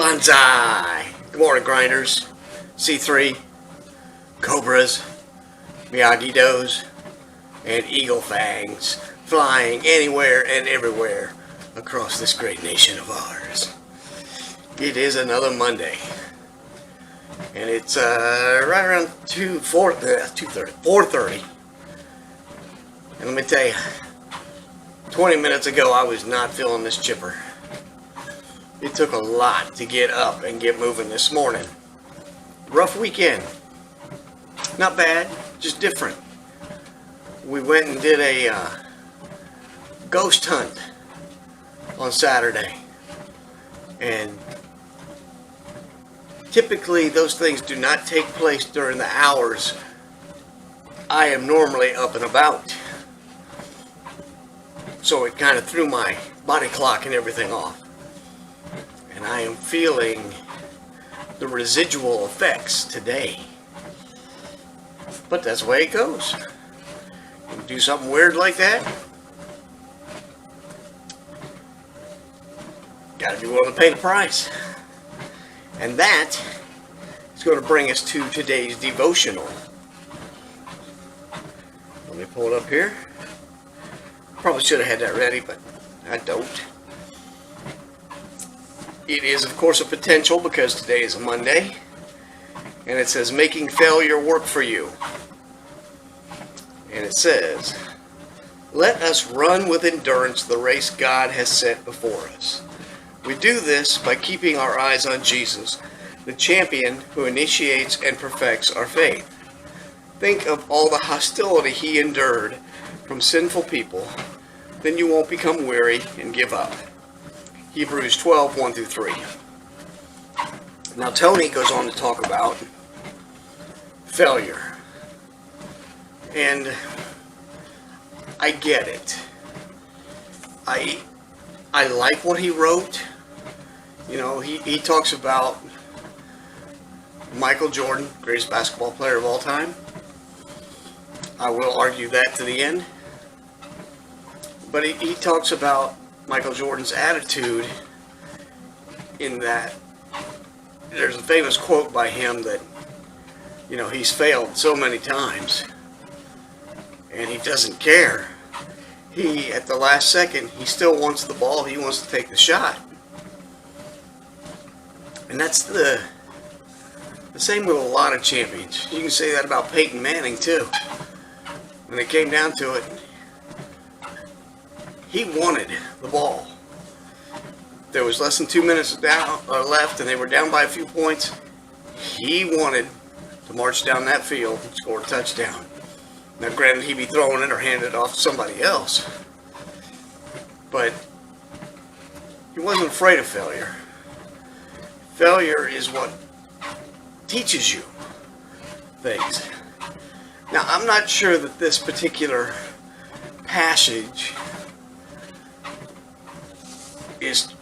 Banzai! Good morning, grinders. C3, cobras, Miyagi-Dos, and eagle fangs flying anywhere and everywhere across this great nation of ours. It is another Monday, and it's right around 4:30. And let me tell you, 20 minutes ago I was not feeling this chipper. It took a lot to get up and get moving this morning. Rough weekend. Not bad, just different. We went and did a ghost hunt on Saturday. And typically those things do not take place during the hours I am normally up and about. So it kind of threw my body clock and everything off. And I am feeling the residual effects today. But that's the way it goes. You do something weird like that, gotta be willing to pay the price. And that is going to bring us to today's devotional. Let me pull it up here. Probably should have had that ready, but I don't. It is, of course, a potential because today is a Monday. And it says, making failure work for you. And it says, let us run with endurance the race God has set before us. We do this by keeping our eyes on Jesus, the champion who initiates and perfects our faith. Think of all the hostility he endured from sinful people, then you won't become weary and give up. Hebrews 12, 1-3. Now Tony goes on to talk about failure. And I get it. I like what he wrote. You know, he talks about Michael Jordan, greatest basketball player of all time. I will argue that to the end. But he talks about Michael Jordan's attitude in that there's a famous quote by him that, you know, he's failed so many times and he doesn't care. He, at the last second, he still wants the ball, he wants to take the shot. And that's the same with a lot of champions. You can say that about Peyton Manning too. When it came down to it, he wanted the ball. There was less than 2 minutes left and they were down by a few points. He wanted to march down that field and score a touchdown. Now granted, he'd be throwing it or handing it off to somebody else. But he wasn't afraid of failure. Failure is what teaches you things. Now I'm not sure that this particular passage is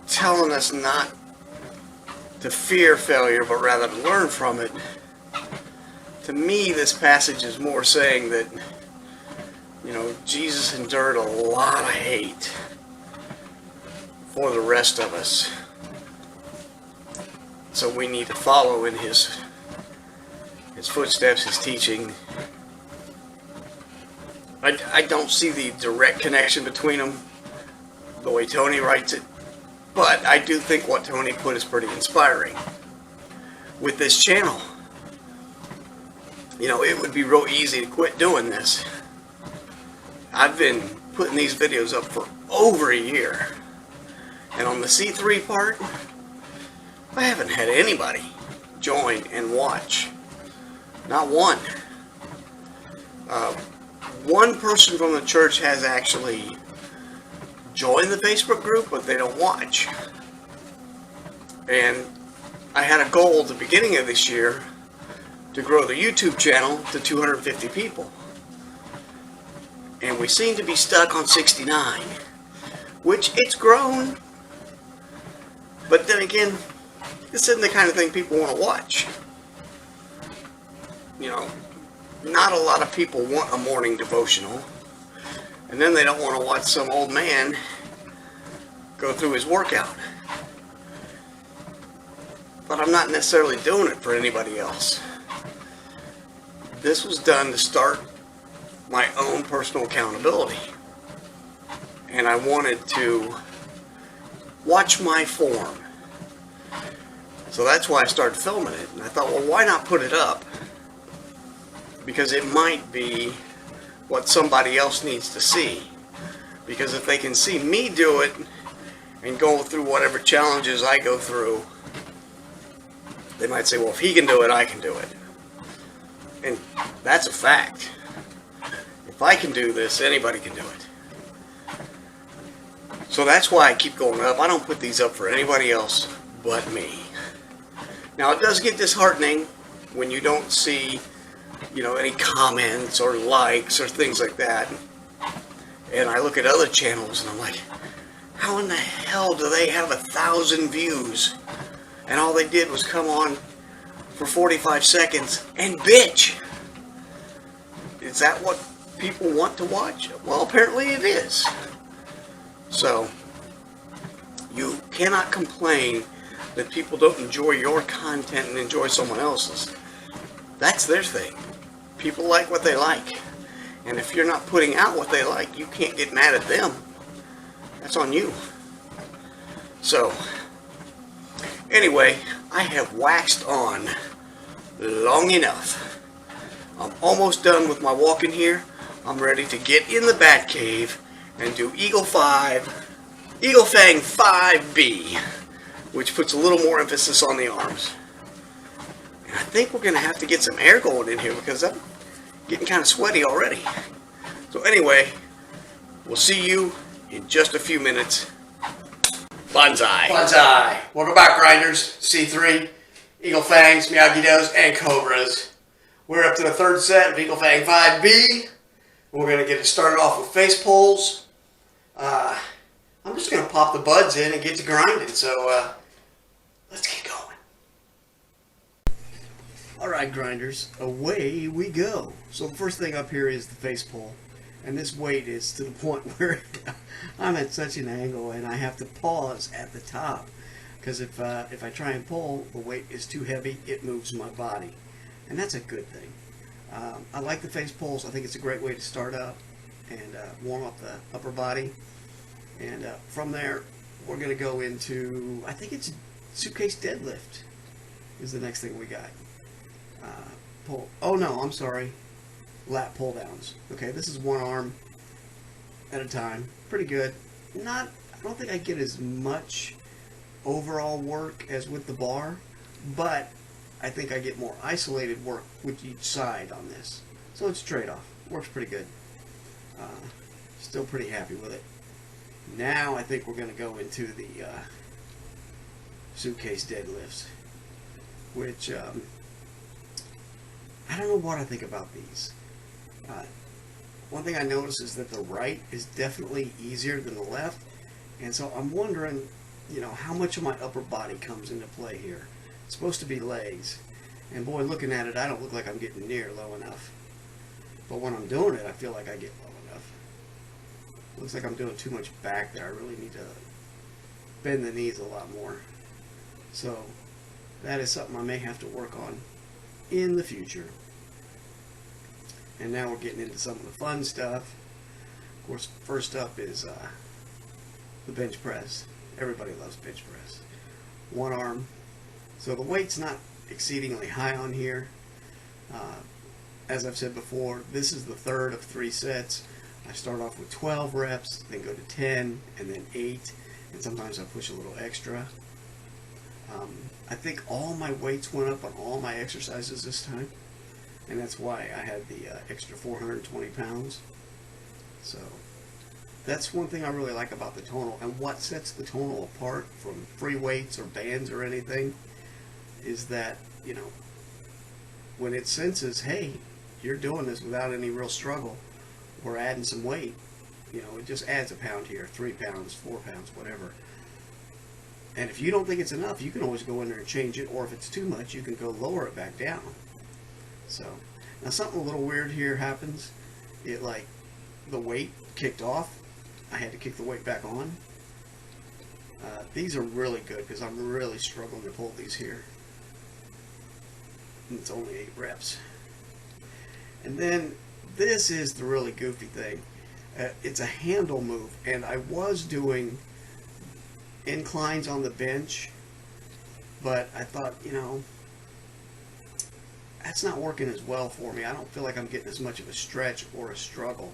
telling us not to fear failure, but rather to learn from it. To me, this passage is more saying that, you know, Jesus endured a lot of hate for the rest of us. So we need to follow in his footsteps, his teaching. I don't see the direct connection between them, the way Tony writes it, but I do think what Tony put is pretty inspiring. With this channel, you know, it would be real easy to quit doing this. I've been putting these videos up for over a year, and on the C3 part, I haven't had anybody join and watch. Not one. One person from the church has actually joined the Facebook group, but they don't watch. And I had a goal at the beginning of this year to grow the YouTube channel to 250 people. And we seem to be stuck on 69, which it's grown. But then again, this isn't the kind of thing people want to watch. You know, not a lot of people want a morning devotional. And then they don't want to watch some old man go through his workout. but I'm not necessarily doing it for anybody else. This was done to start my own personal accountability. And I wanted to watch my form. So that's why I started filming it. And I thought, well, why not put it up? Because it might be what somebody else needs to see. Because if they can see me do it and go through whatever challenges I go through, they might say, well, if he can do it, I can do it. And that's a fact. If I can do this, anybody can do it. So that's why I keep going up. I don't put these up for anybody else but me. Now, it does get disheartening when you don't see, any comments or likes or things like that. And I look at other channels and I'm like, how in the hell do they have 1,000 views? And all they did was come on for 45 seconds and bitch. Is that what people want to watch? Well, apparently it is. So, you cannot complain that people don't enjoy your content and enjoy someone else's. That's their thing. People like what they like. And if you're not putting out what they like, you can't get mad at them. That's on you. So, anyway, I have waxed on long enough. I'm almost done with my walking here. I'm ready to get in the bat cave and do Eagle Fang 5B, which puts a little more emphasis on the arms. And I think we're going to have to get some air going in here because I'm getting kind of sweaty already. So anyway, we'll see you in just a few minutes. Banzai. Banzai. Welcome back, grinders. C3, Eagle Fangs, Miyagi-Dos, and Cobras. We're up to the third set of Eagle Fang 5B. We're going to get it started off with face pulls. I'm just going to pop the buds in and get to grinding. So let's get going. Alright, grinders, away we go. So the first thing up here is the face pull. And this weight is to the point where I'm at such an angle and I have to pause at the top. Because if I try and pull, the weight is too heavy, it moves my body. And that's a good thing. I like the face pulls. I think it's a great way to start up and warm up the upper body. And from there, we're going to go into, I think it's suitcase deadlift is the next thing we got. Pull. Oh no, I'm sorry. Lat pull downs. Okay, this is one arm at a time. Pretty good. I don't think I get as much overall work as with the bar, but I think I get more isolated work with each side on this. So it's a trade-off. Works pretty good. Still pretty happy with it. Now I think we're going to go into the suitcase deadlifts, which I don't know what I think about these. One thing I notice is that the right is definitely easier than the left, and so I'm wondering, how much of my upper body comes into play here. It's supposed to be legs, and boy, looking at it, I don't look like I'm getting near low enough. But when I'm doing it, I feel like I get low enough. Looks like I'm doing too much back there. I really need to bend the knees a lot more. So that is something I may have to work on in the future. And now we're getting into some of the fun stuff. Of course, first up is the bench press. Everybody loves bench press. One arm. So the weight's not exceedingly high on here. As I've said before, this is the third of 3 sets. I start off with 12 reps, then go to 10, and then 8, and sometimes I push a little extra. I think all my weights went up on all my exercises this time, and that's why I had the extra 420 pounds. So that's one thing I really like about the tonal, and what sets the tonal apart from free weights or bands or anything is that, when it senses, hey, you're doing this without any real struggle or adding some weight, it just adds a pound here, 3 pounds, 4 pounds, whatever. And if you don't think it's enough, you can always go in there and change it, or if it's too much, you can go lower it back down. So, now something a little weird here happens. The weight kicked off. I had to kick the weight back on. These are really good because I'm really struggling to pull these here. and it's only 8 reps. And then this is the really goofy thing. It's a handle move, and I was doing inclines on the bench, but I thought, you know, that's not working as well for me. I don't feel like I'm getting as much of a stretch or a struggle.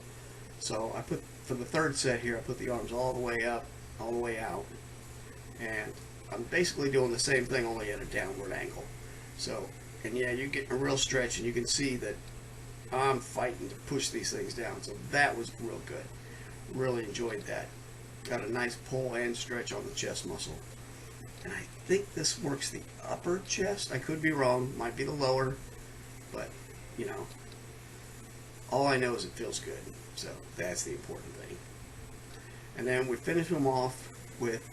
So I put, for the third set here, I put the arms all the way up, all the way out, and I'm basically doing the same thing, only at a downward angle. So, and yeah, you're getting a real stretch, and you can see that I'm fighting to push these things down. So that was real good. Really enjoyed that. Got a nice pull and stretch on the chest muscle. And I think this works the upper chest. I could be wrong. Might be the lower. But, you know, all I know is it feels good. So that's the important thing. And then we finish them off with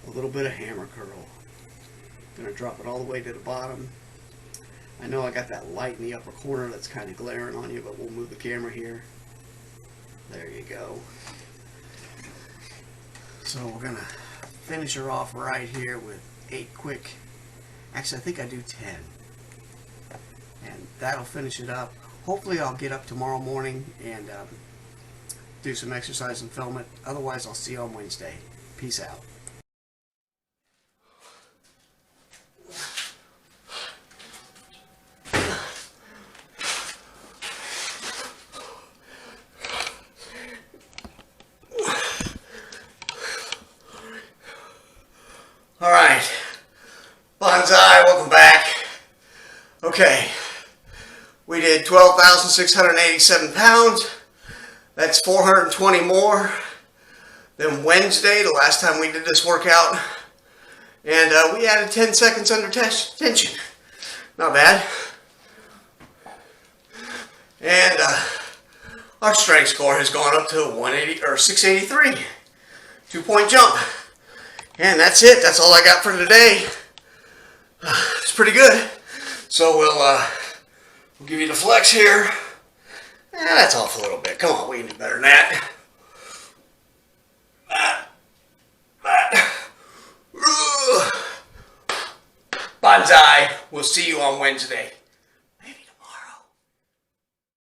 a little bit of hammer curl. Gonna drop it all the way to the bottom. I know I got that light in the upper corner that's kind of glaring on you, but we'll move the camera here. There you go. So we're gonna finish her off right here with 8 quick. Actually, I think I do 10. And that'll finish it up. Hopefully I'll get up tomorrow morning and do some exercise and film it. Otherwise, I'll see you on Wednesday. Peace out. Alright, Bonsai, welcome back. Okay, we did 12,687 pounds. That's 420 more than Wednesday, the last time we did this workout. And we added 10 seconds under tension. Not bad. And our strength score has gone up to 180 or 683. 2-point jump. And that's it. That's all I got for today. It's pretty good. So we'll give you the flex here. That's off a little bit. Come on, we can do better than that. Bonsai. We'll see you on Wednesday.